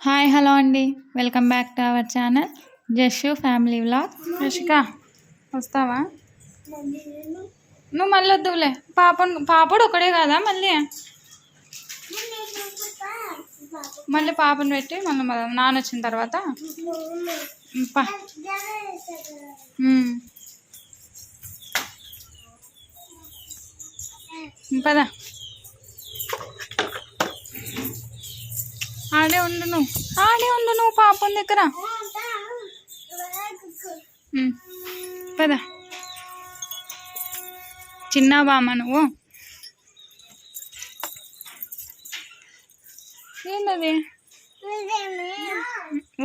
Hi hello అండి, welcome back to our channel Jashu family vlog. Rasika వస్తావా? నువ్వు మళ్ళీ వద్దులే, పాపడు ఒకడే కదా, మళ్ళీ పాపను పెట్టి మళ్ళీ నాన్న వచ్చిన తర్వాత పద. ఆడే ఉండు నువ్వు పాపం దగ్గర. పద, చిన్న బామ్మ నువ్వు. ఏంటది?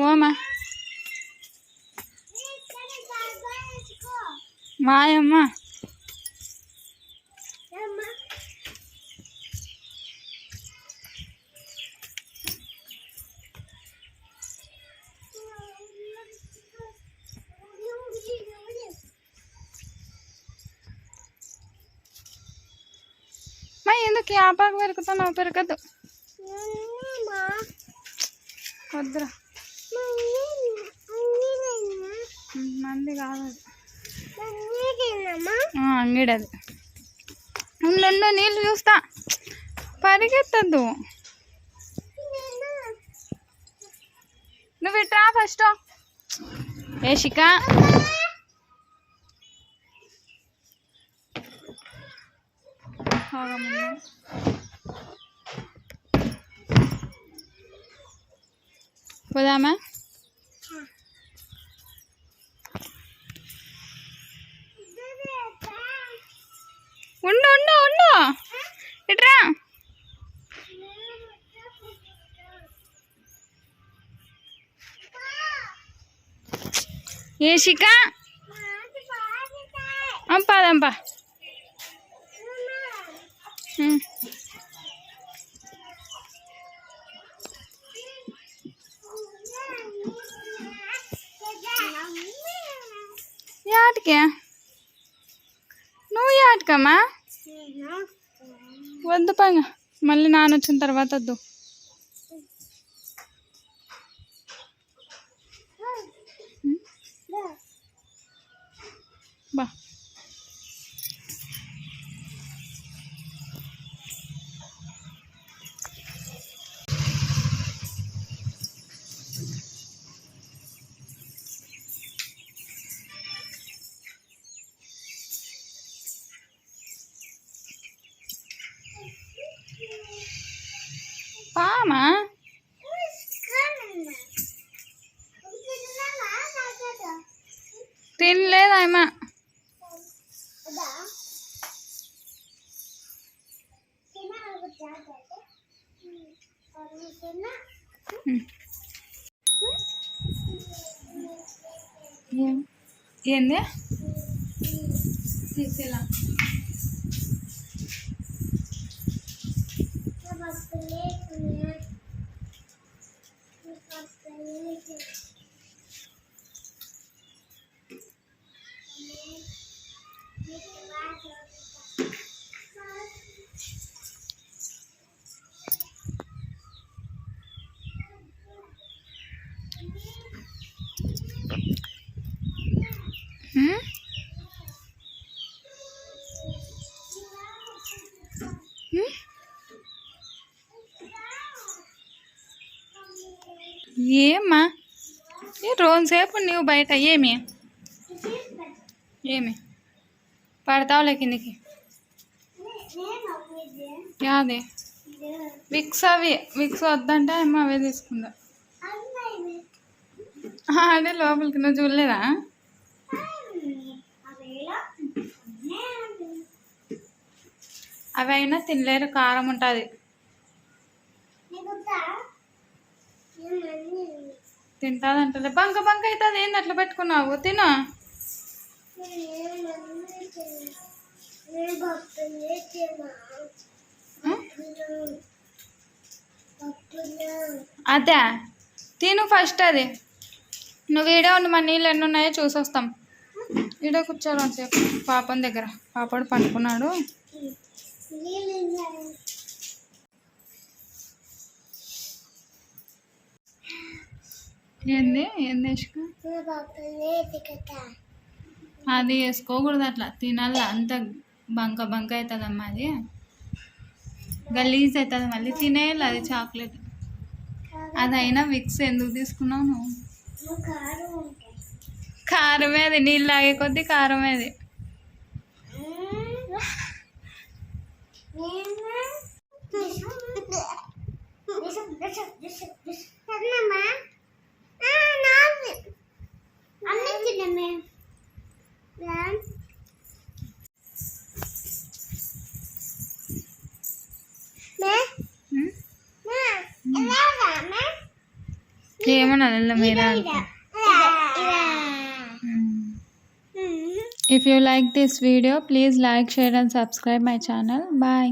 ఓమా మాయమ్మ. ఎందుకు ఆపాకు పెరుగుతున్నావు? పెరగద్దు, వద్దురా. మంది కాదు, అంగిడది. ఉండు, నీళ్ళు చూస్తా. పరిగెత్తద్దు, నువ్వు ఇట్రా ఫస్ట్. ఏషిక పోదామా? ఉండు ఇట్రా. ఏషిక పదంపా. యాటికే నువ్వు? యాటికమ్మా? వద్దు పంగ, మళ్ళీ నాన్న వచ్చిన తర్వాత వద్దు. బా పామా. తినలేదాయమ్మా. ఏంది తీసేలా? ఏమ్మా రోజుసేపు నువ్వు బయట ఏమి పడతావులే కిందికి? యాదే విక్స్? విక్స్ వద్దంటే అమ్మ అవే తీసుకుందా. అదే లోపలికి నువ్వు చూడలేదా? అవి అయినా తినలేరు, కారం ఉంటుంది. తింటాదంటే బంక అవుతుంది. ఏంది అట్లా పెట్టుకున్నావు? తిను. అదే తిను ఫస్ట్. అది నువ్వు ఈడే ఉండి మన నీళ్ళు ఎన్ని ఉన్నాయో చూసొస్తాం. ఈడే కూర్చోరు సేపు పాపం దగ్గర. పాపడు పట్టుకున్నాడు. ఏంది ఏంది వేసుకో అది వేసుకోకూడదు అట్లా తినాల అంత బంక బంక అవుతుందమ్మా అది గలీజ్ అవుతుంది మళ్ళీ తినేయాలి అది చాక్లెట్ అదైనా విక్స్ ఎందుకు తీసుకున్నావు నువ్వు కారమే అది నీళ్ళు తాగే కొద్దీ కారమే అది ఏమన్నా మీరా If you like this video, please like, share and subscribe my channel. Bye.